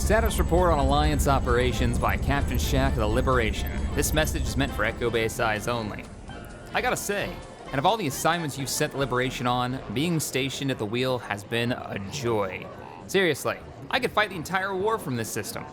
Status report on Alliance operations by Captain Shack of the Liberation. This message is meant for Echo Base eyes only. I gotta say, and of all the assignments you've set the Liberation on, being stationed at the wheel has been a joy. Seriously, I could fight the entire war from this system,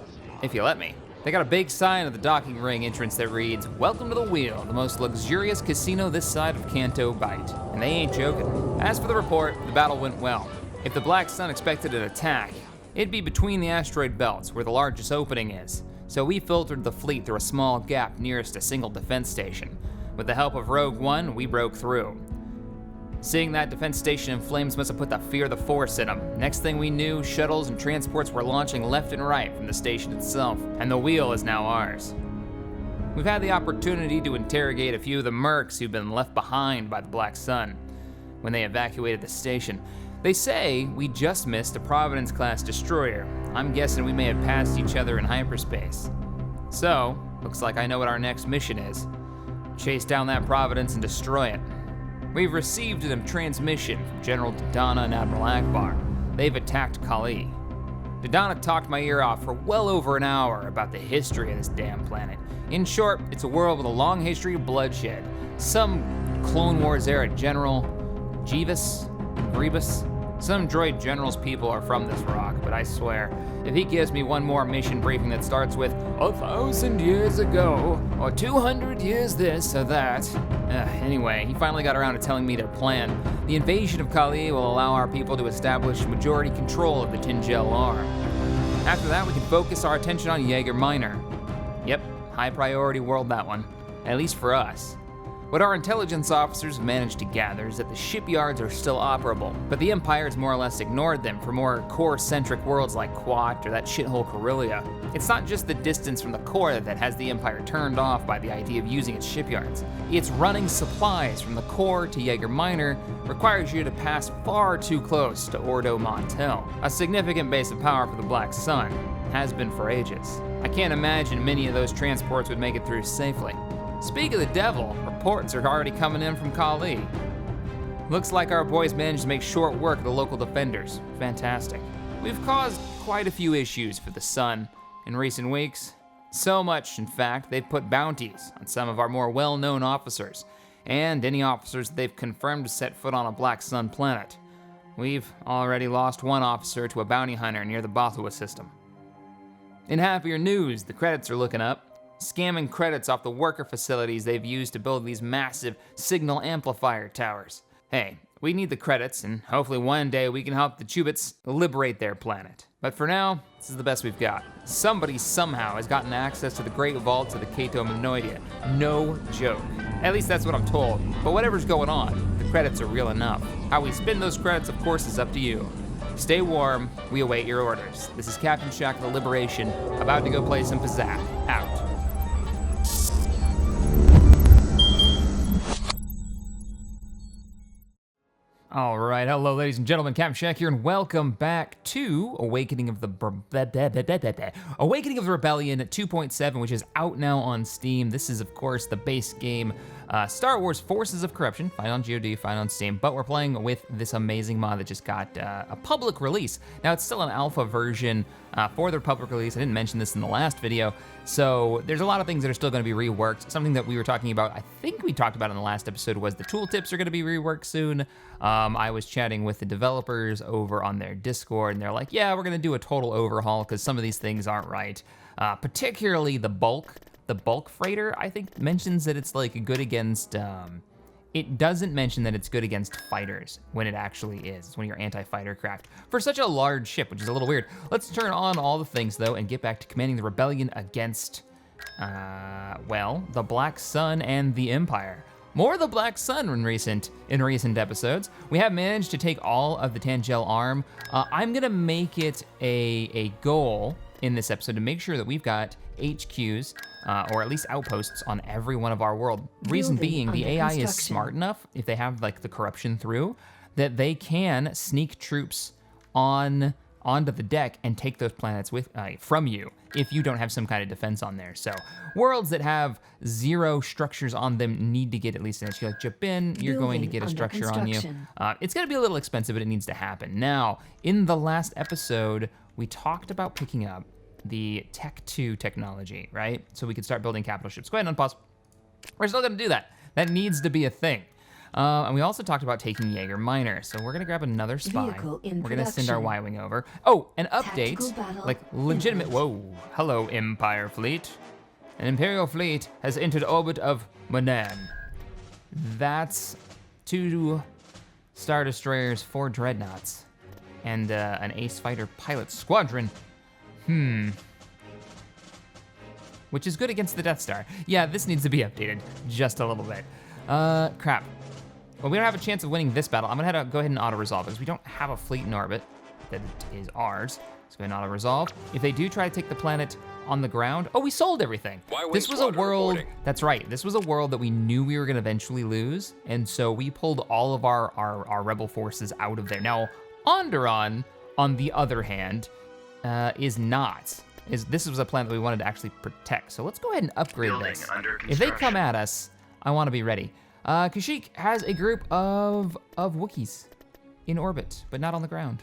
if you let me. They got a big sign at the docking ring entrance that reads, "Welcome to the Wheel, the most luxurious casino this side of Canto Bight." And they ain't joking. As for the report, the battle went well. If the Black Sun expected an attack, it'd be between the asteroid belts where the largest opening is. So we filtered the fleet through a small gap nearest a single defense station. With the help of Rogue One, we broke through. Seeing that defense station in flames must have put the fear of the Force in them. Next thing we knew, shuttles and transports were launching left and right from the station itself, and the wheel is now ours. We've had the opportunity to interrogate a few of the mercs who've been left behind by the Black Sun when they evacuated the station. They say we just missed a Providence-class destroyer. I'm guessing we may have passed each other in hyperspace. So, looks like I know what our next mission is. Chase down that Providence and destroy it. We've received a transmission from General Dodonna and Admiral Akbar. They've attacked Kali. Dodonna talked my ear off for well over an hour about the history of this damn planet. In short, it's a world with a long history of bloodshed. Some Clone Wars era general, Grievous, some droid general's people are from this rock, but I swear, if he gives me one more mission briefing that starts with 1,000 years ago, or 200 years this or that. Anyway, he finally got around to telling me their plan. The invasion of Kali will allow our people to establish majority control of the Tingel arm. After that, we can focus our attention on Yaga Mino. Yep, high priority world that one, at least for us. What our intelligence officers have managed to gather is that the shipyards are still operable, but the Empire's more or less ignored them for more core-centric worlds like Quat or that shithole Corellia. It's not just the distance from the core that has the Empire turned off by the idea of using its shipyards. It's running supplies from the core to Yaga Mino requires you to pass far too close to Ordo Montel, a significant base of power for the Black Sun, has been for ages. I can't imagine many of those transports would make it through safely. Speak of the devil, reports are already coming in from Kali. Looks like our boys managed to make short work of the local defenders. Fantastic. We've caused quite a few issues for the Sun in recent weeks. So much, in fact, they've put bounties on some of our more well-known officers, and any officers they've confirmed to set foot on a Black Sun planet. We've already lost one officer to a bounty hunter near the Bothua system. In happier news, the credits are looking up. Scamming credits off the worker facilities they've used to build these massive signal amplifier towers. Hey, we need the credits, and hopefully one day we can help the Chubits liberate their planet. But for now, this is the best we've got. Somebody somehow has gotten access to the Great Vaults of the Cato Minoidia. No joke. At least that's what I'm told. But whatever's going on, the credits are real enough. How we spend those credits, of course, is up to you. Stay warm, we await your orders. This is Captain Shack of the Liberation, about to go play some Pizzazz. Out. All right, hello, ladies and gentlemen, Captain Shack here, and welcome back to Awakening of the Rebellion 2.7, which is out now on Steam. This is, of course, the base game, Star Wars Forces of Corruption, find on GOD, find on Steam, but we're playing with this amazing mod that just got a public release. Now, it's still an alpha version for the public release. I didn't mention this in the last video, so there's a lot of things that are still going to be reworked. Something that we were talking about, I think we talked about in the last episode, was the tooltips are going to be reworked soon. I was chatting with the developers over on their Discord, and they're like, yeah, we're going to do a total overhaul because some of these things aren't right. Particularly the bulk freighter, I think, mentions that it's like good against, it doesn't mention that it's good against fighters when it actually is. It's one of your anti-fighter craft for such a large ship, which is a little weird. Let's turn on all the things though and get back to commanding the rebellion against, well, the Black Sun and the Empire. More of the Black Sun in recent episodes. We have managed to take all of the Tingel arm. I'm gonna make it a goal in this episode to make sure that we've got HQs, or at least outposts on every one of our world. Reason being, the AI is smart enough, if they have like the corruption through, that they can sneak troops onto the deck and take those planets from you if you don't have some kind of defense on there. So worlds that have zero structures on them need to get at least an HQ. Like Japan, you're going to get a structure on you. It's gonna be a little expensive, but it needs to happen. Now, in the last episode, we talked about picking up the Tech 2 technology, right? So we could start building capital ships. Go ahead and unpause. We're still gonna do that. That needs to be a thing. And we also talked about taking Yaga Mino. So we're gonna grab another spy. We're gonna send our Y-Wing over. Oh, an update, like legitimate, whoa, hello Empire fleet. An Imperial fleet has entered orbit of Manan. That's 2 Star Destroyers, 4 Dreadnoughts, and an Ace Fighter pilot squadron. Which is good against the Death Star. Yeah, this needs to be updated just a little bit. Crap. Well, we don't have a chance of winning this battle. I'm gonna go ahead and auto-resolve because we don't have a fleet in orbit that is ours. Let's go ahead and auto-resolve. If they do try to take the planet on the ground, oh, we sold everything. This was a world, that's right. This was a world that we knew we were gonna eventually lose. And so we pulled all of our rebel forces out of there. Now, Onderon, on the other hand, is not. This was a planet that we wanted to actually protect. So let's go ahead and upgrade this. If they come at us, I wanna be ready. Kashyyyk has a group of Wookiees in orbit, but not on the ground.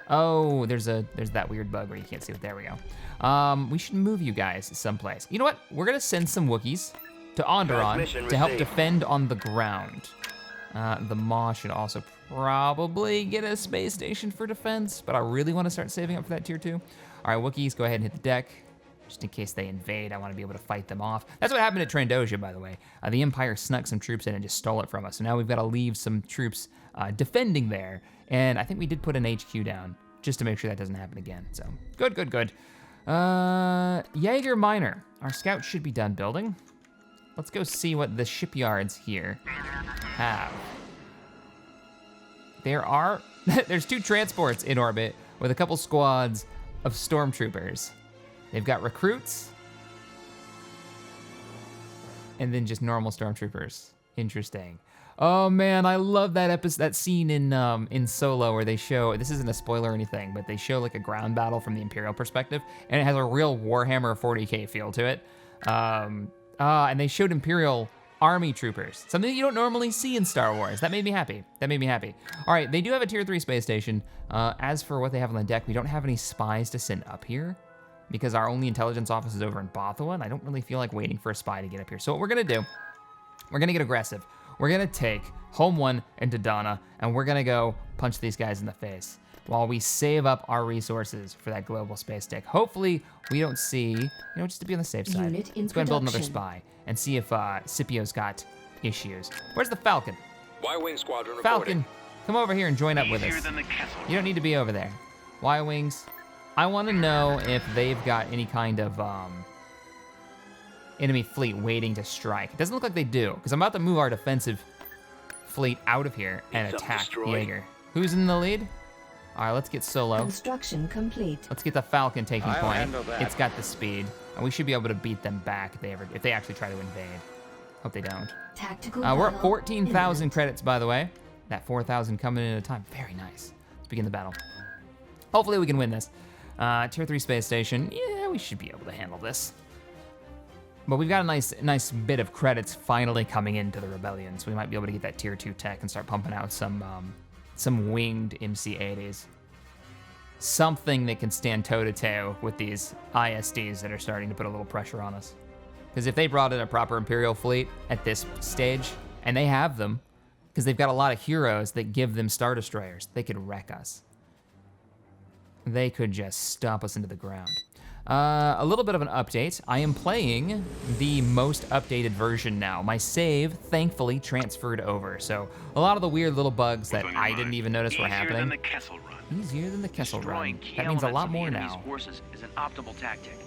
Oh, there's that weird bug where you can't see it. There we go. We should move you guys someplace. You know what? We're gonna send some Wookiees to Onderon to help defend on the ground. The Maw should also probably get a space station for defense, but I really want to start saving up for that tier 2. All right, Wookiees, go ahead and hit the deck. Just in case they invade, I want to be able to fight them off. That's what happened at Trandoshia, by the way. The Empire snuck some troops in and just stole it from us. So now we've got to leave some troops defending there. And I think we did put an HQ down just to make sure that doesn't happen again. So good, good, good. Yaga Mino. Our scouts should be done building. Let's go see what the shipyards here have. There's 2 transports in orbit with a couple squads of stormtroopers. They've got recruits and then just normal stormtroopers. Interesting. Oh man, I love that episode, that scene in Solo where they show, this isn't a spoiler or anything, but they show like a ground battle from the Imperial perspective, and it has a real Warhammer 40K feel to it. And they showed Imperial army troopers, something you don't normally see in Star Wars. That made me happy. That made me happy. All right, they do have a tier 3 space station. As for what they have on the deck, we don't have any spies to send up here because our only intelligence office is over in Bothua, and I don't really feel like waiting for a spy to get up here. So what we're gonna do, we're gonna get aggressive. We're gonna take Home 1 into Donna, and we're gonna go punch these guys in the face while we save up our resources for that global space deck. Hopefully we don't see, just to be on the safe side. Let's go ahead and build another spy and see if Scipio's got issues. Where's the Falcon? Y-Wing Squadron Falcon, reporting. come over here and join up with us. You don't need to be over there. Y-Wings, I wanna know if they've got any kind of enemy fleet waiting to strike. It doesn't look like they do, because I'm about to move our defensive fleet out of here and attack Jaeger. Who's in the lead? All right, let's get Solo. Construction complete. Let's get the Falcon taking point. It's got the speed, and we should be able to beat them back if they actually try to invade. Hope they don't. Tactical We're at battle 14,000 imminent. credits, by the way. That 4,000 coming in at a time. Very nice. Let's begin the battle. Hopefully we can win this. Tier 3 space station. Yeah, we should be able to handle this. But we've got a nice bit of credits finally coming into the rebellion, so we might be able to get that tier 2 tech and start pumping out some winged MC-80s. Something that can stand toe-to-toe with these ISDs that are starting to put a little pressure on us. Because if they brought in a proper Imperial fleet at this stage, and they have them, because they've got a lot of heroes that give them Star Destroyers, they could wreck us. They could just stomp us into the ground. A little bit of an update. I am playing the most updated version now. My save, thankfully, transferred over. So a lot of the weird little bugs that I didn't even notice were happening. Easier than the Kessel Run. Easier than the Kessel Destroying Run. key That means a lot elements of the more enemy's now. forces is an optimal tactic.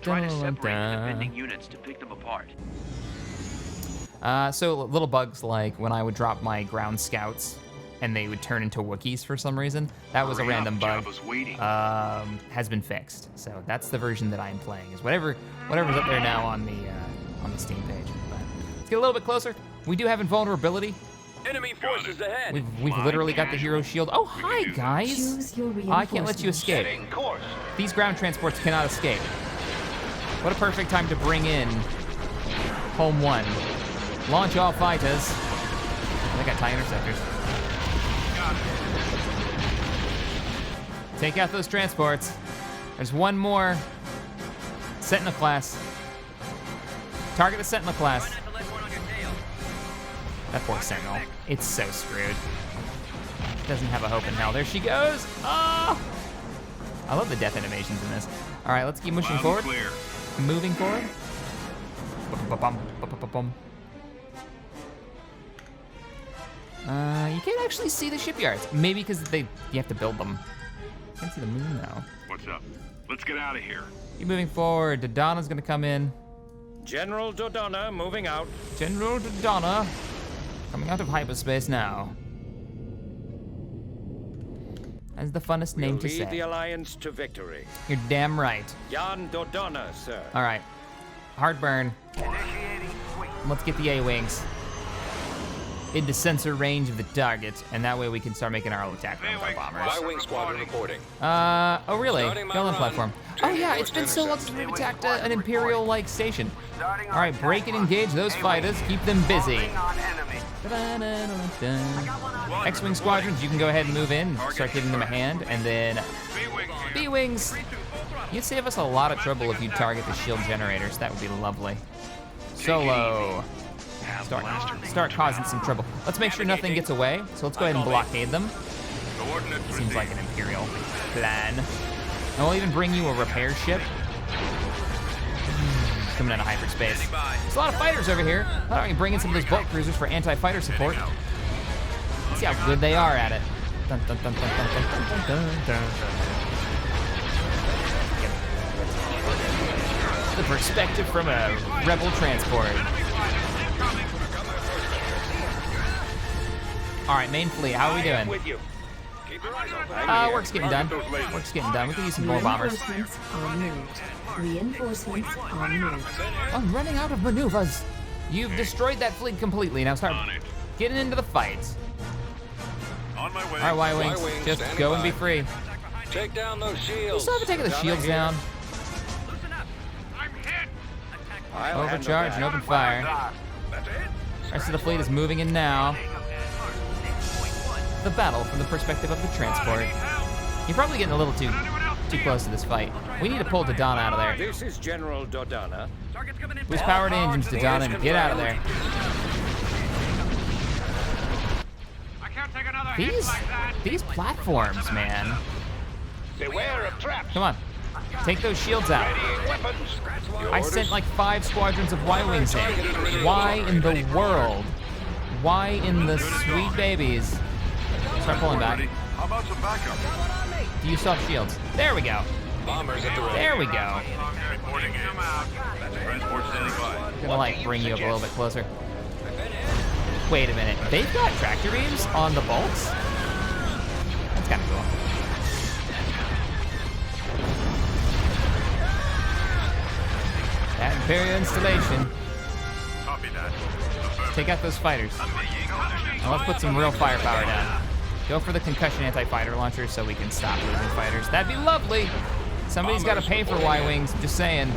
Try to separate the defending units to pick them apart. So little bugs like when I would drop my ground scouts and they would turn into Wookiees for some reason. That was a random bug. Has been fixed. So that's the version that I'm playing. Is whatever's up there now on the Steam page. But let's get a little bit closer. We do have invulnerability. Enemy forces ahead. We've literally got the hero shield. Oh, hi guys. Choose your I can't let you escape. Setting course. These ground transports cannot escape. What a perfect time to bring in Home 1. Launch all fighters. They got TIE interceptors. Take out those transports. There's one more Sentinel class. Target the Sentinel class. That poor Sentinel. It's so screwed. Doesn't have a hope in hell. There she goes. Oh! I love the death animations in this. All right, let's keep pushing forward. Clear. Moving forward. You can't actually see the shipyards. Maybe because you have to build them. Can't see the moon though. What's up? Let's get out of here. Keep moving forward. Dodonna's gonna come in. General Dodonna moving out. General Dodonna coming out of hyperspace now. That's the funnest name to Lead the say. Alliance to victory. You're damn right. Jan Dodonna, sir. All right. Heartburn. Let's get the A-Wings into sensor range of the target, and that way we can start making our own attack with our bombers. Y-wing squadron reporting. Oh really? Starting my Gun run. platform. Oh yeah, it's been so long since we've attacked an Imperial-like station. All right, break and engage those fighters. Keep them busy. X-Wing squadrons, you can go ahead and move in, start giving them a hand, and then B-Wings. You'd save us a lot of trouble if you target the shield generators. That would be lovely. Solo. Start causing some trouble. Let's make sure nothing gets away. So let's go ahead and blockade them. Seems like an Imperial plan. And we'll even bring you a repair ship. Coming out of hyperspace. There's a lot of fighters over here. Why don't we bring in some of those bulk cruisers for anti-fighter support? Let's see how good they are at it. Dun, dun, dun, dun, dun, dun, dun, dun, dun. The perspective from a rebel transport. All right, main fleet, how are we doing? With you. Keep your eyes open. Work's getting done. Work's getting done. We can use some more bombers. Reinforcements en route. Reinforcements en route. I'm running out of maneuvers. You've destroyed that fleet completely. Now start getting into the fights. On my way. All right, Y-Wings, Y-Wings just standing go and by. be free. Take down those We shields. still haven't taken the shields down. I'll handle Overcharge and that. open fire. Rest of the fleet is moving in now. The battle from the perspective of the transport. You're probably getting a little too close to this fight. We need to pull Dodonna out of there. This is General Dodonna. Boost powered engines, Dodonna, and get out of there. These platforms, man. Beware of traps. Come on, take those shields out. Weapons. I sent like 5 squadrons of Y-Wings in. Why in the world? Why in the sweet babies? Start pulling back. How about some backup? Do you still have shields? There we go. Bombers at the ready. There we go. Reporting in. Transport standing by. Gonna like bring you up a little bit closer. Wait a minute. They've got tractor beams on the bolts? That's kind of cool. That Imperial installation. Copy that. Affirmative. Take out those fighters. Now let's put some real firepower down. Go for the concussion anti-fighter launcher so we can stop losing fighters. That'd be lovely. Somebody's got to pay for Y-Wings, just saying.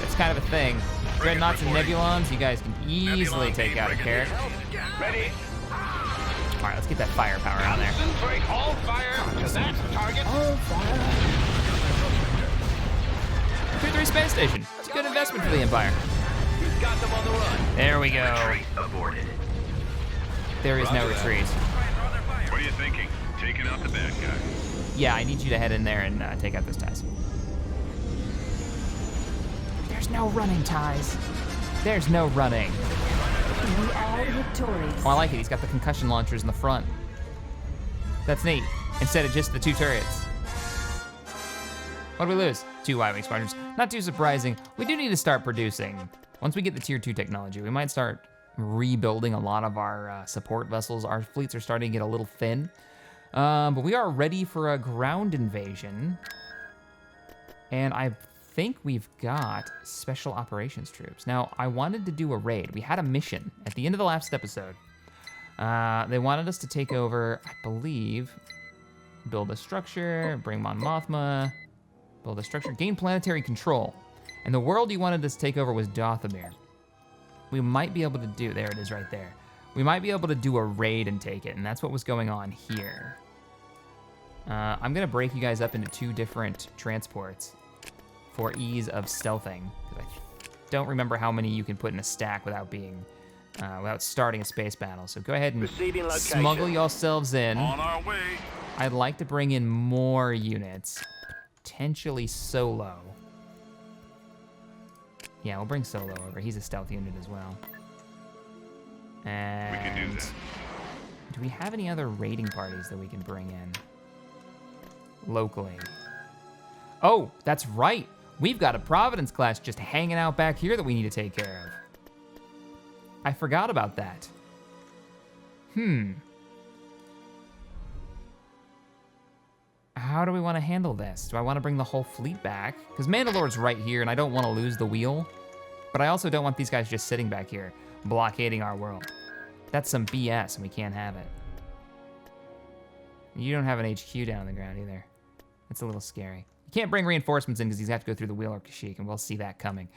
That's kind of a thing. Dreadnoughts and Nebulons, you guys can easily take out a carrot. Ready. All right, let's get that firepower on there. Concentrate all fire to that target. 2-3 space station. It's a good investment for the Empire. We've got them on the run. There we go. There is no retreat. What are you thinking? Taking out the bad guy. Yeah, I need you to head in there and take out this task. There's no running, Ties. There's no running. We are victorious. Oh, I like it. He's got the concussion launchers in the front. That's neat. Instead of just the 2 turrets. What do we lose? 2 Y-Wing squadrons. Not too surprising. We do need to start producing. Once we get the tier 2 technology, we might start rebuilding a lot of our support vessels. Our fleets are starting to get a little thin. But we are ready for a ground invasion. And I think we've got special operations troops. Now, I wanted to do a raid. We had a mission at the end of the last episode. They wanted us to take over, I believe, build a structure, bring Mon Mothma, build a structure, gain planetary control. And the world you wanted us to take over was Dothamir. We might be able to do, there it is right there. We might be able to do a raid and take it, and that's what was going on here. I'm gonna break you guys up into 2 different transports. for ease of stealthing. 'Cause I don't remember how many you can put in a stack without being, without starting a space battle. So go ahead and Receiving location. smuggle yourselves in. On our way. I'd like to bring in more units, potentially Solo. Yeah, we'll bring Solo over. He's a stealth unit as well. And We can do that. do we have any other raiding parties that we can bring in locally? Oh, that's right. We've got a Providence class just hanging out back here that we need to take care of. I forgot about that. How do we want to handle this? Do I want to bring the whole fleet back? Because Mandalore's right here, and I don't want to lose the wheel. But I also don't want these guys just sitting back here, blockading our world. That's some BS, and we can't have it. You don't have an HQ down on the ground either. That's a little scary. You can't bring reinforcements in because he's have to go through the wheel of Kashyyyk, and we'll see that coming.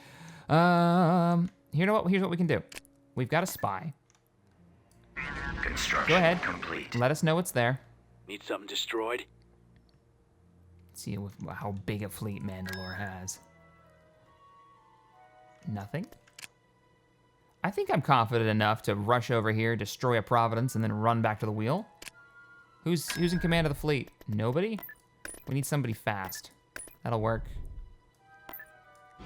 Here's what we can do. We've got a spy. Construction Go ahead. complete. Let us know what's there. Need something destroyed? See how big a fleet Mandalore has. Nothing? I think I'm confident enough to rush over here, destroy a Providence, and then run back to the wheel. Who's in command of the fleet? Nobody? We need somebody fast. That'll work.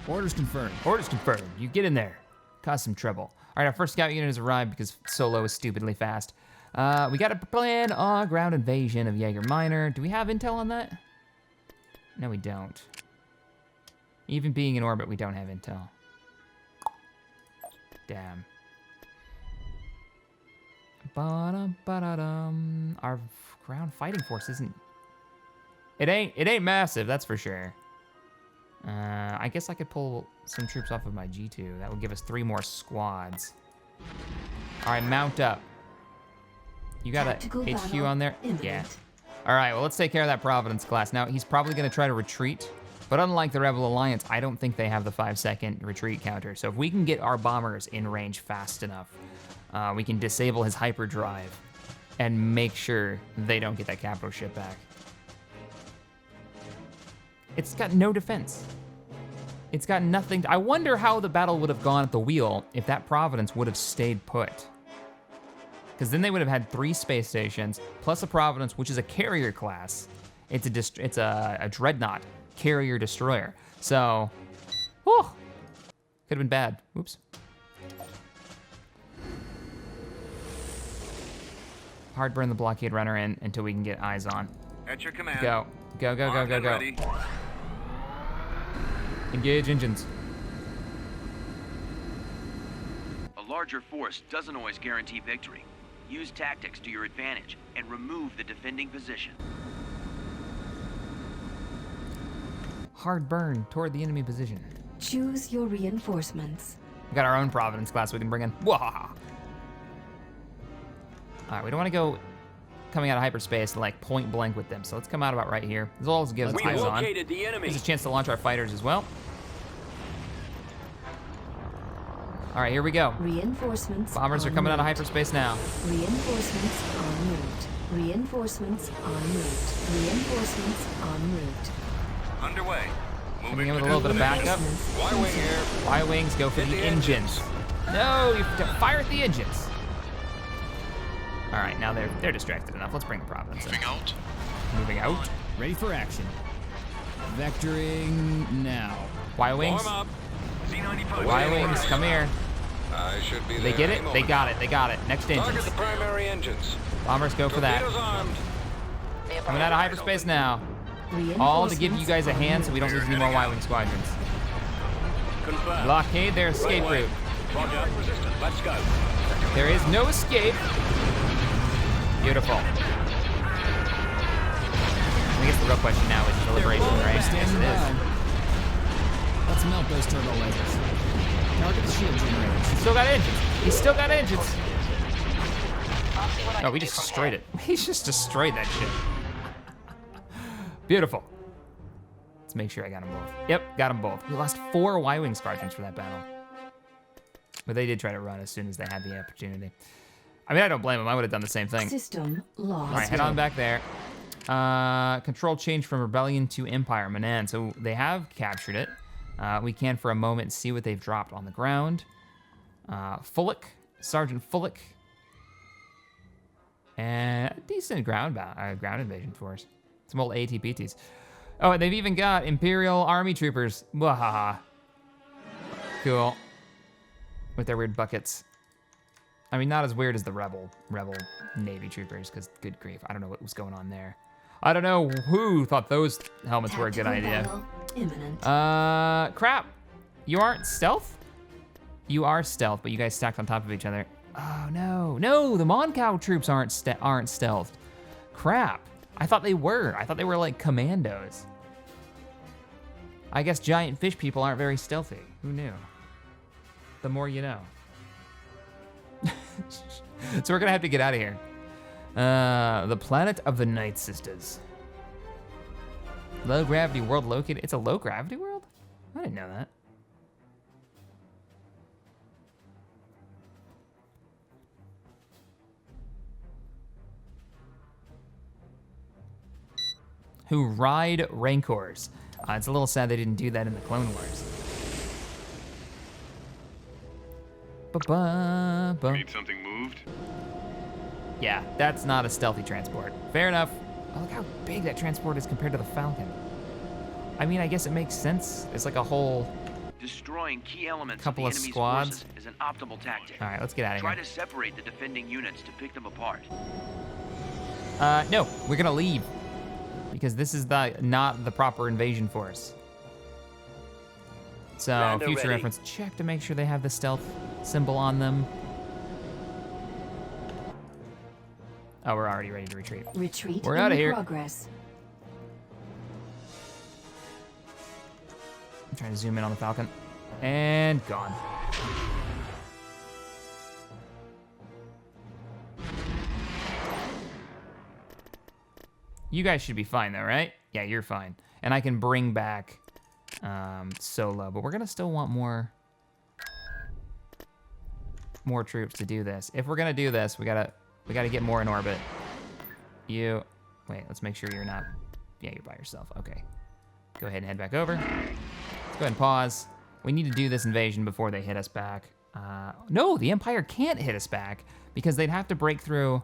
Orders confirmed. Orders confirmed. You get in there. Cause some trouble. All right, our first scout unit has arrived because Solo is stupidly fast. We got to plan a ground invasion of Yaga Mino. Do we have intel on that? No, we don't. Even being in orbit, we don't have intel. Damn. Ba-dum, our ground fighting force isn't... It ain't massive, that's for sure. I guess I could pull some troops off of my G2. That would give us 3 more squads. All right, mount up. You got Tactical a HQ battle on there? imminent. Yeah. All right, well, let's take care of that Providence class. Now, he's probably going to try to retreat, but unlike the Rebel Alliance, I don't think they have the 5-second retreat counter. So if we can get our bombers in range fast enough, we can disable his hyperdrive and make sure they don't get that capital ship back. It's got no defense. It's got nothing. I wonder how the battle would have gone at the wheel if that Providence would have stayed put. Because then they would have had 3 space stations, plus a Providence, which is a carrier class. It's a dreadnought carrier destroyer. So, whew, could have been bad. Oops. Hard burn the blockade runner in until we can get eyes on. At your command. Go, go, go, go, Armed go, and go. ready. Engage engines. A larger force doesn't always guarantee victory. Use tactics to your advantage and remove the defending position. Hard burn toward the enemy position. Choose your reinforcements. We got our own Providence class we can bring in. Wah! All right, we don't want to go coming out of hyperspace like point blank with them, so let's come out about right here. This all gives us eyes on. the enemy. Gives us a chance to launch our fighters as well. All right, here we go. Reinforcements. Bombers are en coming out of route. hyperspace now. Reinforcements en route. Reinforcements en route. Reinforcements en route. Underway. Coming in with a little bit of backup. Y-wing here. Y-wings go for Hit the the engines. No, you have to fire at the engines. All right, now they're distracted enough. Let's bring the Providence in. out. Moving out. Ready for action. Vectoring now. Y-wings. Warm up. Z95. Y-wings, come here. I should be They there get any it? They moment. got it. They got it. Next Target engines. the primary engines. Bombers go for that. Torpedoes armed. Coming out of hyperspace now. All to give you guys a hand so we don't lose any more Y-wing squadrons. Confirmed. Blockade their escape Right away. route. Roger. Let's go. There is no escape. Beautiful. I guess the real question now is deliberation, right? Yes, Standing it is. by. Let's melt those turbo lasers. Target the shield generators. He's still got engines. He's still got engines. Oh, we just destroyed it. We just destroyed that shit. Beautiful. Let's make sure I got them both. Yep, got them both. We lost 4 Y-wing squadrons for that battle. But they did try to run as soon as they had the opportunity. I mean, I don't blame them. I would have done the same thing. System lost. All right, head on back there. Control change from Rebellion to Empire. Manan. So they have captured it. We can for a moment see what they've dropped on the ground. Fullick, Sergeant Fullick. And a decent ground invasion force. Some old ATPTs. Oh, and they've even got Imperial Army troopers. Wahaha. Cool. With their weird buckets. I mean, not as weird as the Rebel Navy troopers, because good grief, I don't know what was going on there. I don't know who thought those helmets were a good idea. Imminent. Crap. You aren't stealth? You are stealth, but you guys stacked on top of each other. Oh, no. No, the Moncal troops aren't stealthed. Crap. I thought they were. I thought they were like commandos. I guess giant fish people aren't very stealthy. Who knew? The more you know. So we're gonna have to get out of here. The planet of the Night Sisters. Low gravity world located. It's a low gravity world? I didn't know that. Who ride Rancors. It's a little sad they didn't do that in the Clone Wars. Ba-ba-ba. Need something moved? Yeah, that's not a stealthy transport. Fair enough. Oh, look how big that transport is compared to the Falcon. I mean, I guess it makes sense. It's like a whole Destroying key elements couple of of the enemy's squads. forces is an optimal tactic. All right, let's get out of Try here. to separate the defending units to pick them apart. No, we're gonna leave because this is not the proper invasion force. So, Commander future ready. reference, check to make sure they have the stealth symbol on them. Oh, we're already ready to retreat. Retreat We're in outta here. progress. I'm trying to zoom in on the Falcon. And gone. You guys should be fine though, right? Yeah, you're fine. And I can bring back Solo, but we're gonna still want more troops to do this. If we're gonna do this, we gotta get more in orbit. Wait, let's make sure you're not, yeah, you're by yourself, okay. Go ahead and head back over. Let's go ahead and pause. We need to do this invasion before they hit us back. No, the Empire can't hit us back because they'd have to break through.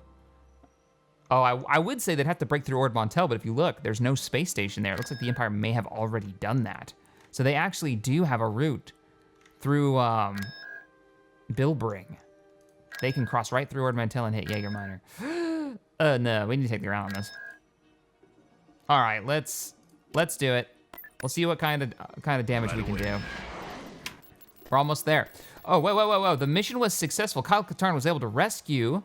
Oh, I would say they'd have to break through Ord Mantell, but if you look, there's no space station there. It looks like the Empire may have already done that. So they actually do have a route through Bilbring. They can cross right through Ord Mantell and hit Yaga Mino. No, we need to take the ground on this. All right, let's do it. We'll see what kind of damage we can do. We're almost there. Oh, whoa. The mission was successful. Kyle Katarn was able to rescue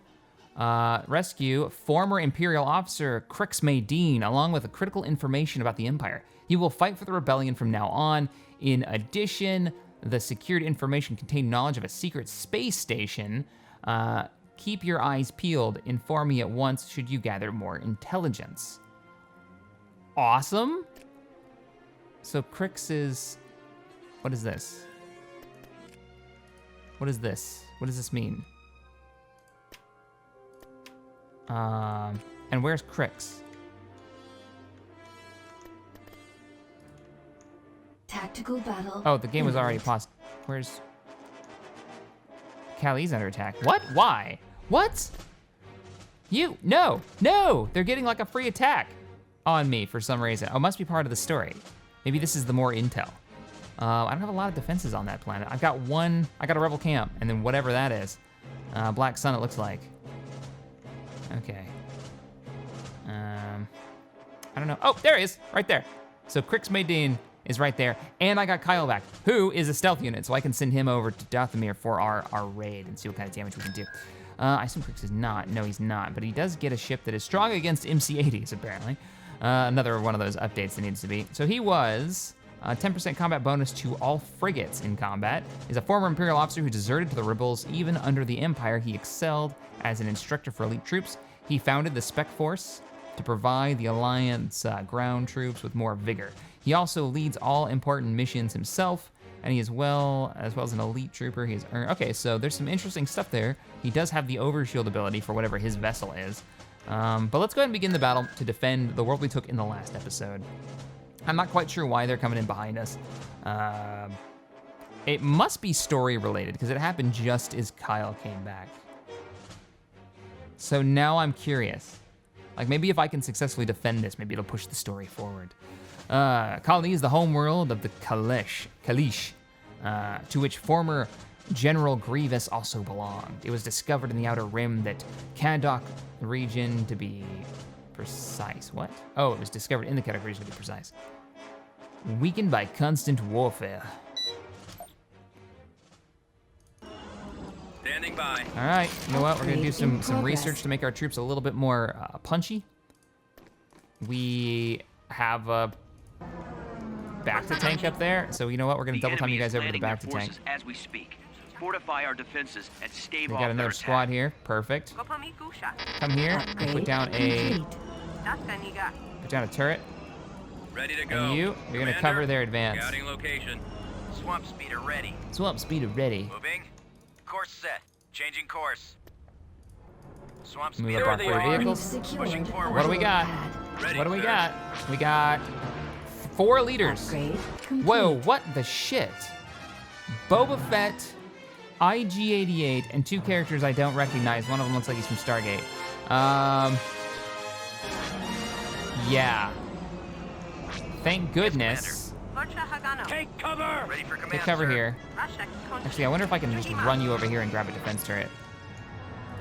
former Imperial officer Crix Maydeen, along with critical information about the Empire. He will fight for the rebellion from now on. In addition, the secured information contained knowledge of a secret space station. Keep your eyes peeled. Inform me at once should you gather more intelligence. Awesome. So Crix is, what is this? What is this? What does this mean? And where's Crix? Tactical battle. Oh, the game was already paused. Where's... Callie's under attack. What? Why? What? No! They're getting like a free attack on me for some reason. Oh, it must be part of the story. Maybe this is the more intel. I don't have a lot of defenses on that planet. I got a rebel camp, and then whatever that is. Black Sun, it looks like. Okay. I don't know. Oh, there he is, right there. So Crix Maydeen is right there, and I got Kyle back, who is a stealth unit, so I can send him over to Dathomir for our raid and see what kind of damage we can do. I assume Crix is not. No, he's not, but he does get a ship that is strong against MC-80s, apparently. Another one of those updates that needs to be. So he was 10% combat bonus to all frigates in combat. He's a former Imperial officer who deserted to the rebels. Even under the Empire, he excelled as an instructor for elite troops. He founded the Spec Force to provide the Alliance ground troops with more vigor. He also leads all important missions himself, and he as well as an elite trooper. He has earned. Okay, so there's some interesting stuff there. He does have the overshield ability for whatever his vessel is. But let's go ahead and begin the battle to defend the world we took in the last episode. I'm not quite sure why they're coming in behind us. It must be story related because it happened just as Kyle came back. So now I'm curious. Like maybe if I can successfully defend this, maybe it'll push the story forward. Colony is the homeworld of the Kalish, to which former General Grievous also belonged. It was discovered in the Outer Rim that Kadok region to be precise. What? Oh, it was discovered in the Kadok region to be precise. Weakened by constant warfare. Standing by. All right, you know what? We're gonna do some research to make our troops a little bit more punchy. We have a Bacta tank up there, so you know what? We're gonna double time you guys over to the Bacta tank. As we speak, fortify our defenses and stave We off got another their squad attack. here. Perfect. Come here and put down a turret. Ready to go. And you're gonna cover their advance. Scouting location. Swamp speeder ready. Swamp speeder ready. Moving. Course set. Changing course. Swamp Move speeder. up our There they three are. vehicles. Pushing forward. What do we got? Ready, What do we sir. got? We got 4 leaders. Upgrade complete. Whoa, what the shit? Boba Fett, IG-88, and 2 characters I don't recognize. One of them looks like he's from Stargate. Yeah. Thank goodness. Take cover. Ready for command, Take cover sir. here. Actually, I wonder if I can just run you over here and grab a defense turret.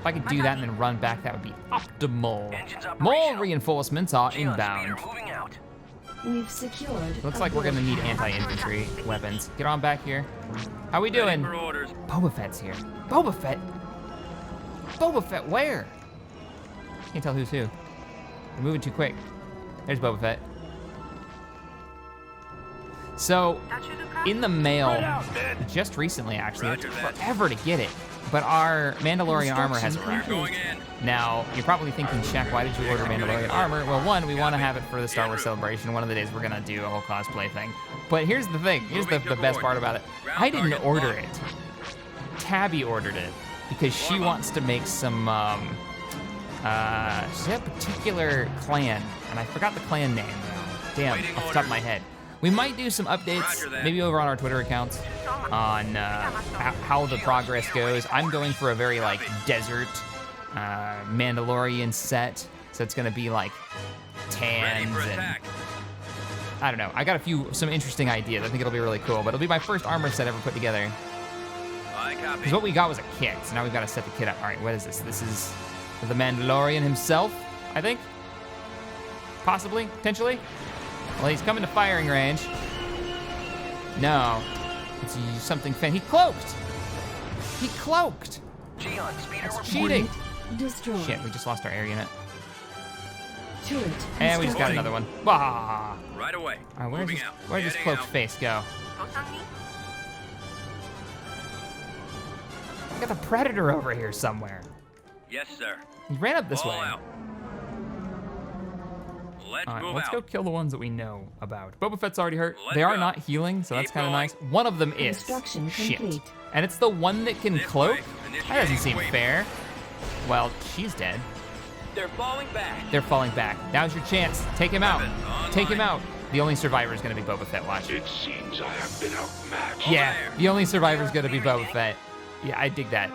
If I could do that and then run back, that would be optimal. Engines More operational. reinforcements are Geon inbound. speeder moving out. We've secured. Looks a like we're gonna need warhead. anti-infantry weapons. Get on back here. How we doing? Ready for orders. Boba Fett's here. Boba Fett? Boba Fett where? Can't tell who's who. We're moving too quick. There's Boba Fett. So, in the mail, just recently actually, it took forever to get it, but our Mandalorian armor has arrived. Going in. Now, you're probably thinking, Shaq, why did you order Mandalorian armor? Well, one, we want to have it for the Star Wars celebration. One of the days we're gonna do a whole cosplay thing. But here's the thing, here's the best part about it. I didn't order it. Tabby ordered it because she wants to make some, she had a particular clan, and I forgot the clan name now. Damn, off the top of my head. We might do some updates, maybe over on our Twitter accounts, on how the progress goes. I'm going for a very like desert Mandalorian set, so it's gonna be like Ready tans for and attack. I don't know. I got some interesting ideas. I think it'll be really cool, but it'll be my first armor set ever put together. I copy. Because what we got was a kit, so now we've got to set the kit up. All right, what is this? This is the Mandalorian himself, I think. Possibly, potentially. Well, he's coming to firing range. No, it's something He cloaked. He cloaked. Geon speeder. That's cheating. Destroyed. Shit, we just lost our area unit. Turret And we just got constructed. another one. Bah. Right away. All right, Moving out. where'd this Heading cloaked out. face go? I got the Predator over here somewhere. Yes, sir. He ran up this All way. out. Let's All right, move let's out. go kill the ones that we know about. Boba Fett's already hurt. Let's They are go. not healing, so that's Keep kind of going. nice. One of them is. Construction Shit. complete. And it's the one that can This cloak? way. That doesn't seem Initiating fair. Well, she's dead. They're falling back. They're falling back. Now's your chance. Take him out. Weapons online. Take him out. The only survivor is going to be Boba Fett. Watch. It seems I have been outmatched. Yeah, there. the only survivor is going to be Boba Fett. Yeah, I dig that.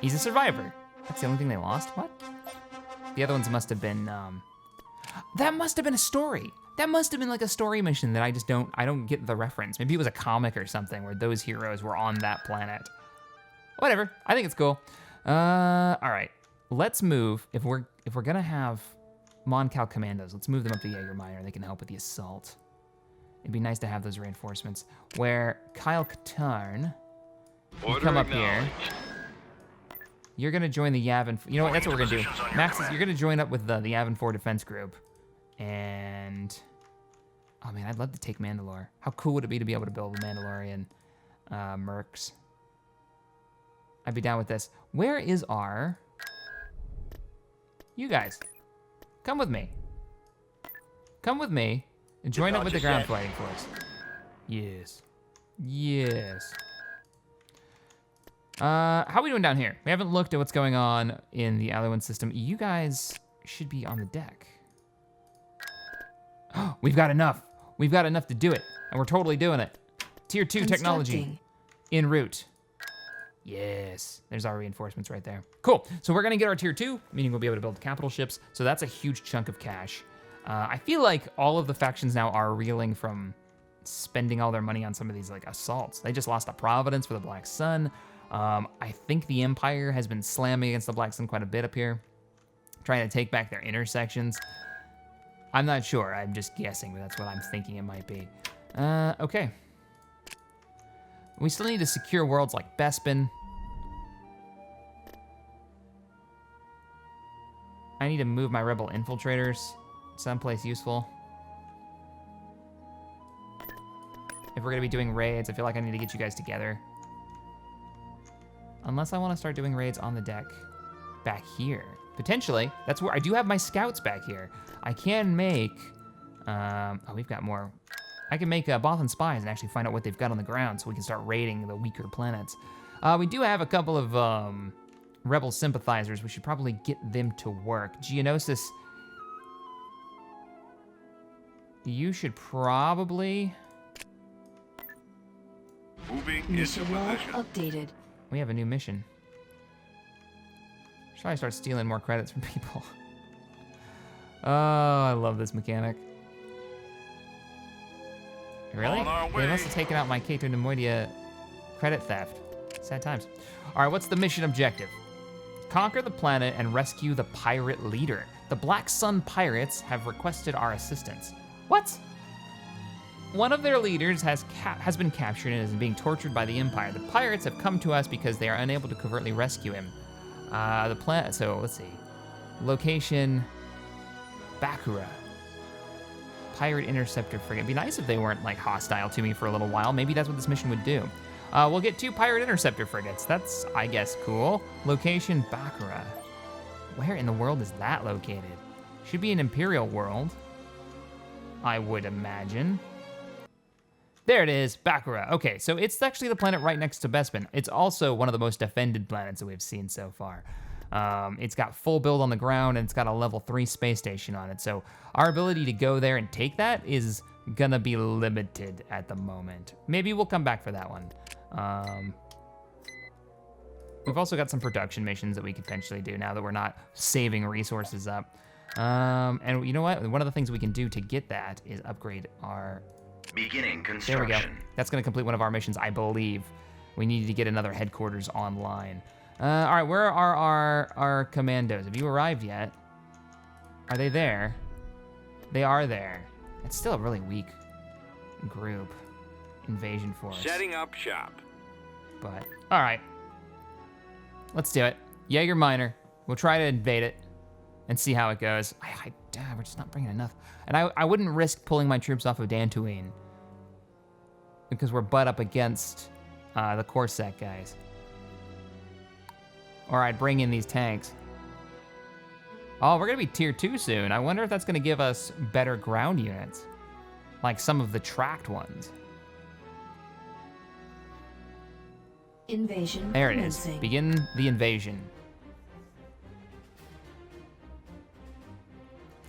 He's a survivor. That's the only thing they lost? What? The other ones must have been, that must have been a story. That must have been like a story mission that I don't get the reference. Maybe it was a comic or something where those heroes were on that planet. Whatever, I think it's cool. All right, let's move. If we're gonna have Mon Cal commandos, let's move them up to Yaga Mino. They can help with the assault. It'd be nice to have those reinforcements. Where Kyle Katarn, you come up here. You're gonna join the Yavin. You know what? That's what we're gonna do. Max, you're gonna join up with the Yavin 4 defense group. And oh man, I'd love to take Mandalore. How cool would it be to be able to build a Mandalorian mercs? I'd be down with this. Where is our? You guys, come with me. Come with me and join up with the ground fighting force. Yes. Yes. How are we doing down here? We haven't looked at what's going on in the Allowan system. You guys should be on the deck. We've got enough. We've got enough to do it, and we're totally doing it. Tier 2 technology. En route. Yes, there's our reinforcements right there. Cool, so we're gonna get our tier 2, meaning we'll be able to build capital ships, so that's a huge chunk of cash. I feel like all of the factions now are reeling from spending all their money on some of these like assaults. They just lost to Providence for the Black Sun. I think the Empire has been slamming against the Black Sun quite a bit up here, trying to take back their intersections. I'm not sure, I'm just guessing, but that's what I'm thinking it might be. Okay. We still need to secure worlds like Bespin. I need to move my rebel infiltrators someplace useful. If we're gonna be doing raids, I feel like I need to get you guys together. Unless I wanna start doing raids on the deck back here. Potentially, that's where I do have my scouts back here. I can make, oh, we've got more. I can make Bothan spies and actually find out what they've got on the ground so we can start raiding the weaker planets. We do have a couple of rebel sympathizers. We should probably get them to work. Geonosis, you should probably... Moving into Mission log position. updated. We have a new mission. Should I start stealing more credits from people? Oh, I love this mechanic. Really? On our They way. must have taken out my Cato Nemoidia credit theft. Sad times. All right, what's the mission objective? Conquer the planet and rescue the pirate leader. The Black Sun pirates have requested our assistance. What? One of their leaders has been captured and is being tortured by the Empire. The pirates have come to us because they are unable to covertly rescue him. So let's see. Location, Bakura. Pirate interceptor frigate. It'd be nice if they weren't like hostile to me for a little while. Maybe that's what this mission would do. We'll get 2 pirate interceptor frigates. That's, I guess, cool. Location, Bakura. Where in the world is that located? Should be an Imperial world, I would imagine. There it is, Bakura. Okay, so it's actually the planet right next to Bespin. It's also one of the most defended planets that we've seen so far. It's got full build on the ground, and it's got a level 3 space station on it. So our ability to go there and take that is gonna be limited at the moment. Maybe we'll come back for that one. We've also got some production missions that we could potentially do now that we're not saving resources up. And you know what? One of the things we can do to get that is upgrade our... Beginning There construction. we go. That's gonna complete one of our missions, I believe. We need to get another headquarters online. All right, where are our commandos? Have you arrived yet? Are they there? They are there. It's still a really weak group. Invasion force. Setting up shop. But, all right. Let's do it. Jaeger Minor. We'll try to invade it and see how it goes. We're just not bringing enough. And I wouldn't risk pulling my troops off of Dantooine because we're butt up against the Corsac guys. Or I'd bring in these tanks. Oh, we're gonna be tier 2 soon. I wonder if that's gonna give us better ground units, like some of the tracked ones. Invasion There it is. commencing. Begin the invasion.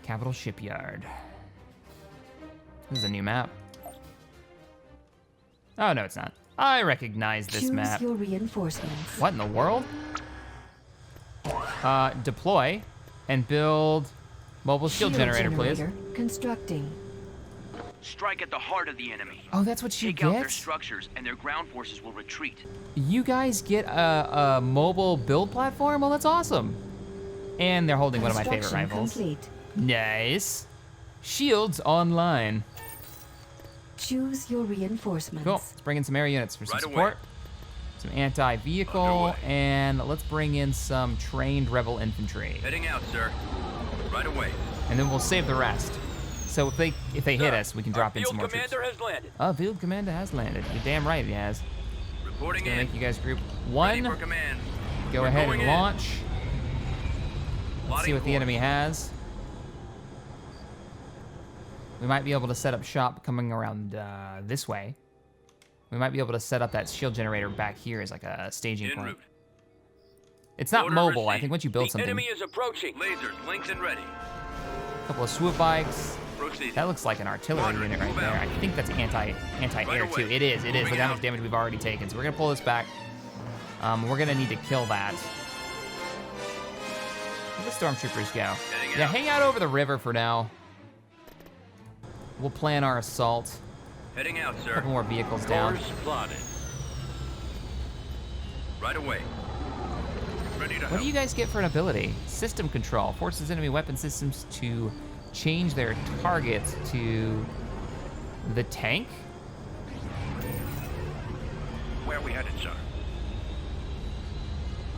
Capital Shipyard. This is a new map. Oh, no, it's not. I recognize this Choose map. your reinforcements. What in the world? Deploy and build mobile shield generator, please. Constructing. Strike at the heart of the enemy. Oh, that's what you Take out their get? structures, and their ground forces will retreat. You guys get a mobile build platform? Well, that's awesome. And they're holding one of my favorite Construction rifles. complete. Nice. Shields online. Choose your reinforcements. Cool. Let's bring in some air units for some Right away. support. Some anti-vehicle, Underway. and let's bring in some trained rebel infantry. Heading out, sir. Right away. And then we'll save the rest. So if they hit us, we can drop in some more troops. has landed. Oh, field commander has landed. You're damn right he has. Reporting Gonna in. make you guys group Ready for one. command. Go We're ahead going and in. launch. Let's see what the enemy has. We might be able to set up shop coming around this way. We might be able to set up that shield generator back here as like a staging En point. route. It's not Order mobile. I received. think once you build The something. enemy is approaching. Lasers linked and ready. A couple of swoop bikes. Proceeding. That looks like an artillery Squadron, unit right move there. out. I think that's anti-air Right too. away. It is. Look Moving how much out. damage we've already taken. So we're gonna pull this back. We're gonna need to kill that. Where'd the stormtroopers go? Heading Yeah, out. hang out over the river for now. We'll plan our assault. Heading out, A sir. couple more vehicles down. Course plotted. Right away. Ready to What do help. you guys get for an ability? System control. Forces enemy weapon systems to change their target to the tank? Where are we headed, sir?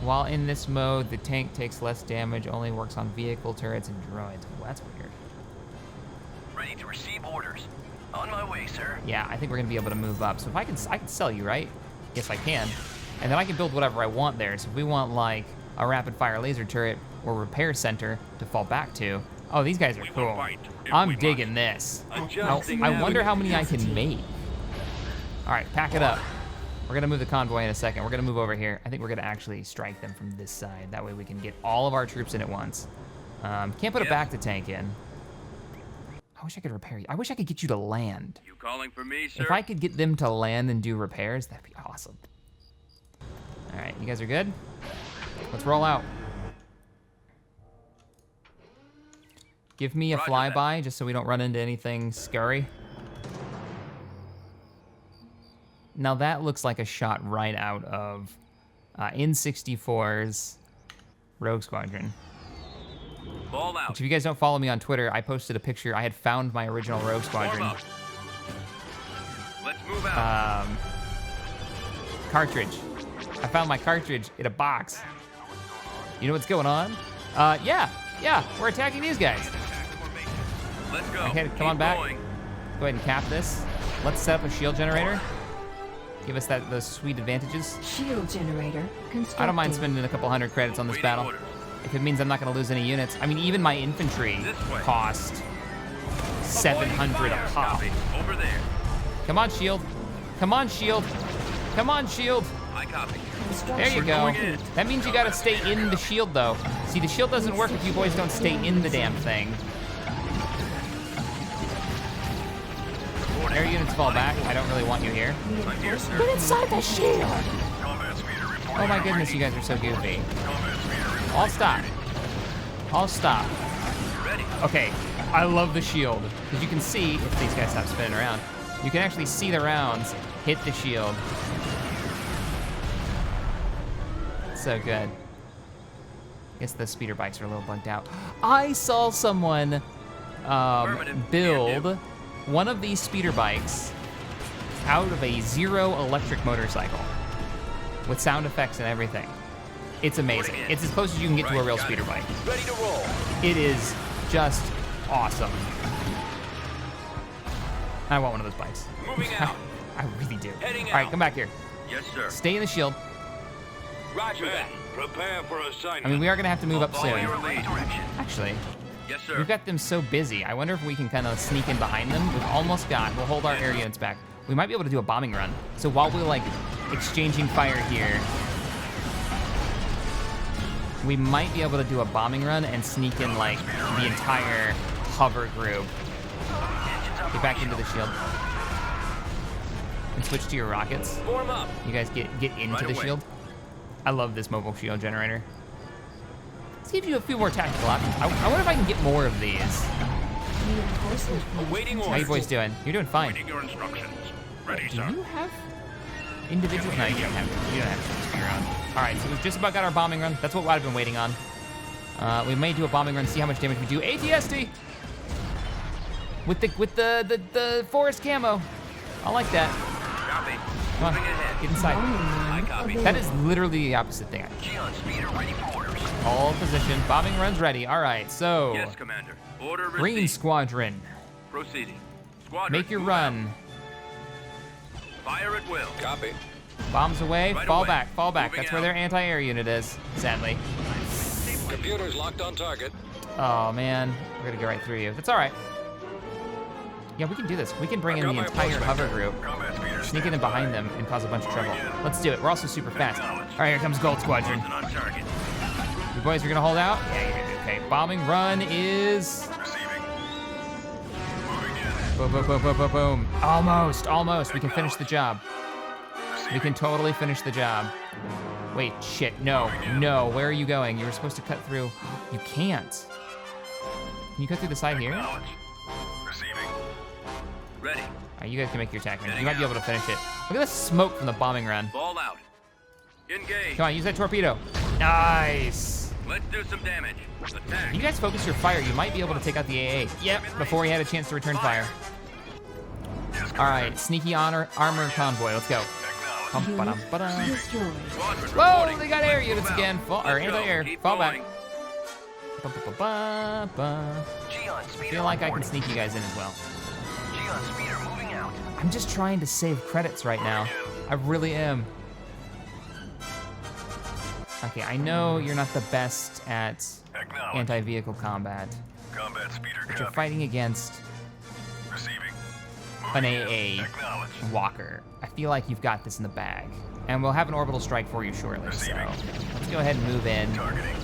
While in this mode, the tank takes less damage, only works on vehicle turrets and droids. Well, that's weird. Ready to receive orders. On my way, sir. Yeah, I think we're gonna be able to move up. So if I can sell you, right? Yes, I can. And then I can build whatever I want there. So if we want like a rapid fire laser turret or repair center to fall back to. Oh, these guys are We will cool. fight if I'm we digging this. Adjusting I wonder how many I capacity. can make. All right, pack it up. We're gonna move the convoy in a second. We're gonna move over here. I think we're gonna actually strike them from this side. That way we can get all of our troops in at once. Can't put a Yeah. back to tank in. I wish I could repair you. I wish I could get you to land. You calling for me, sir? If I could get them to land and do repairs, that'd be awesome. All right, you guys are good? Let's roll out. Give me a Roger flyby just so we don't run into anything scurry. Now that looks like a shot right out of N64's Rogue Squadron. Ball out. Which, if you guys don't follow me on Twitter, I posted a picture. I had found my original Rogue Form Squadron up. Let's move out. Cartridge. I found my cartridge in a box. You know what's going on? Yeah, we're attacking these guys. Let's go. Okay, come Keep on back. going. Go ahead and cap this. Let's set up a shield generator. Give us those sweet advantages. Shield generator constructed. I don't mind spending a couple hundred credits on this Waiting battle. orders. If it means I'm not gonna lose any units. I mean, even my infantry This way. cost 700 a pop. Copy. Over there. Come on, shield. Come on, shield. Come on, shield. I copy. There you Construction go. complete. That means you gotta stay in the shield, though. See, the shield doesn't work if you boys don't stay in the damn thing. Air units fall back. I don't really want you here. I'm here, sir. Get inside the shield. Combat speeder reporting. Oh my goodness, you guys are so goofy. Combat speeder reporting. I'll stop. I'll stop. Ready. Okay, I love the shield. Because you can see, if these guys stop spinning around, you can actually see the rounds hit the shield. So good. Guess the speeder bikes are a little bugged out. I saw someone Affirmative. build one of these speeder bikes out of a zero electric motorcycle with sound effects and everything. It's amazing. Bring it. It's as close as you can get to a Right, real got speeder it. bike. Ready to roll. It is just awesome. I want one of those bikes. Moving out. I really do. Heading All right, out. come back here. Yes, sir. Stay in the shield. Roger that. Prepare for assignment. I mean, we are gonna have to move up Follow soon. your lead. Actually, Yes, sir. we've got them so busy. I wonder if we can kind of sneak in behind them. We've almost got. We'll hold our air units back. We might be able to do a bombing run. So while we're like exchanging fire here, we might be able to do a bombing run and sneak in like the entire hover group. Get back into the shield. And switch to your rockets. Form up. You guys get into Right the away. shield. I love this mobile shield generator. Let's give you a few more tactical options. I wonder if I can get more of these. Reinforcement points Awaiting How you boys contested. doing? You're doing fine. Waiting your instructions. Ready, Do sir. you have individual? No, you don't have. You don't have shields for your own. All right, so we've just about got our bombing run. That's what I've been waiting on. We may do a bombing run, see how much damage we do. ATSD with the forest camo. I like that. Copy. Come on, Moving ahead. get inside. Bombing I run copy. That is literally the opposite thing. Geon speeder ready for orders. All position. Bombing run's ready. All right, so Yes, Commander. Order Green received. Squadron, Proceeding. Squadron. make your move run. out. Fire at will. Copy. Bombs away. Right Fall away. back. Fall back. Moving That's where out. their anti-air unit is. Sadly. Computers locked on target. Oh man, we're gonna go right through you. That's all right. Yeah, we can do this. We can bring in the entire hover group, sneak in behind them, and cause a bunch of trouble. Let's do it. We're also super fast. All right, here comes Gold Squadron. On target. boys, you're gonna hold out? Yeah, you're gonna do okay. Bombing run is... Receiving. Moving in. Boom, boom, boom, boom, boom, boom. Almost. We can finish the job. We can totally finish the job. Wait, shit, no. Where are you going? You were supposed to cut through. You can't. Can you cut through the side here? All Acknowledged. Receiving. Ready. right, you guys can make your attack. You might be able to finish it. Look at the smoke from the bombing run. Ball out. Engage. Come on, use that torpedo. Nice. Let's do some damage. Attack. You guys focus your fire. You might be able to take out the AA. Yep, before he had a chance to return fire. All right, sneaky armor convoy. Let's go. Bum-ba-dum-ba-dum. Destroyed. Squadron Whoa, reporting. they got air units again. Or anti-air. Keep Fall back. going. Ba-ba-ba-ba. I feel like I can sneak you guys in as well. I'm just trying to save credits right now. I really am. Okay, I know you're not the best at anti-vehicle combat, Combat speeder but you're copy. fighting against Receiving. an Moving in. AA Acknowledged. walker. I feel like you've got this in the bag. And we'll have an orbital strike for you shortly, so let's go ahead and move in. Targeting.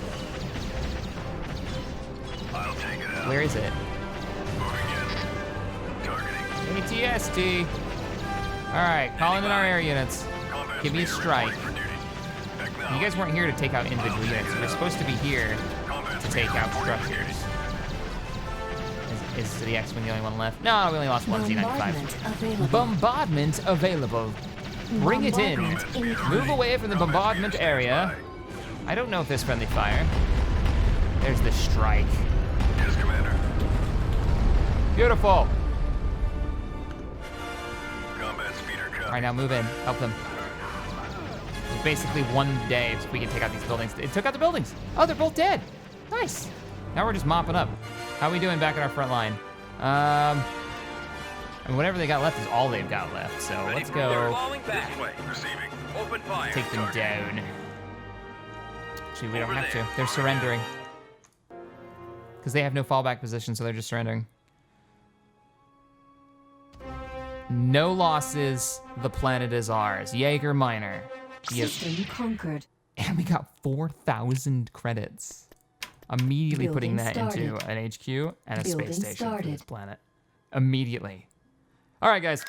I'll take it out. Where is it? Moving in. Targeting. ATST. All right, calling in our air units. Combat Give me a speeder strike. reporting for duty. You Acknowledged. guys weren't here to take out individual units. You were supposed to be here Combat to speeder take out reporting for duty. structures. Is the X-Wing the only one left? No, we only lost one Bombardment Z95. available. Bombardment available. Bring it in. Bombardment incoming. Move away from the bombardment area. I don't know if there's friendly fire. There's the strike. Yes, Commander. Beautiful. Combat speeder copy. All right, now move in. Help them. It's basically one day if we can take out these buildings. It took out the buildings. Oh, they're both dead. Nice. Now we're just mopping up. How are we doing back at our front line? I mean, whatever they got left is all they've got left. So Ready let's for They're go falling back. This way. Receiving. Open fire. take them down. Actually, we don't have to. They're surrendering. Because they have no fallback position, so they're just surrendering. No losses. The planet is ours. Yaga Mino. Yes. System conquered. And we got 4,000 credits. Immediately putting Building that into started. an HQ and a Building space station for started. this planet. Immediately. All right, guys.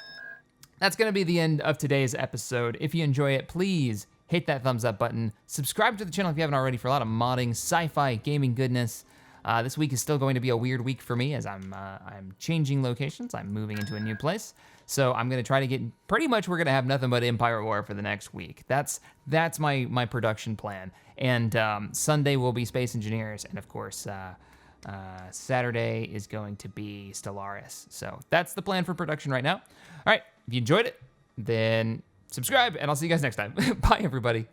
That's going to be the end of today's episode. If you enjoy it, please hit that thumbs up button. Subscribe to the channel if you haven't already for a lot of modding, sci-fi, gaming goodness. This week is still going to be a weird week for me as I'm changing locations. I'm moving into a new place. So I'm going to try to get, pretty much we're going to have nothing but Empire War for the next week. That's my production plan. And Sunday will be Space Engineers. And of course, Saturday is going to be Stellaris. So that's the plan for production right now. All right, if you enjoyed it, then subscribe and I'll see you guys next time. Bye, everybody.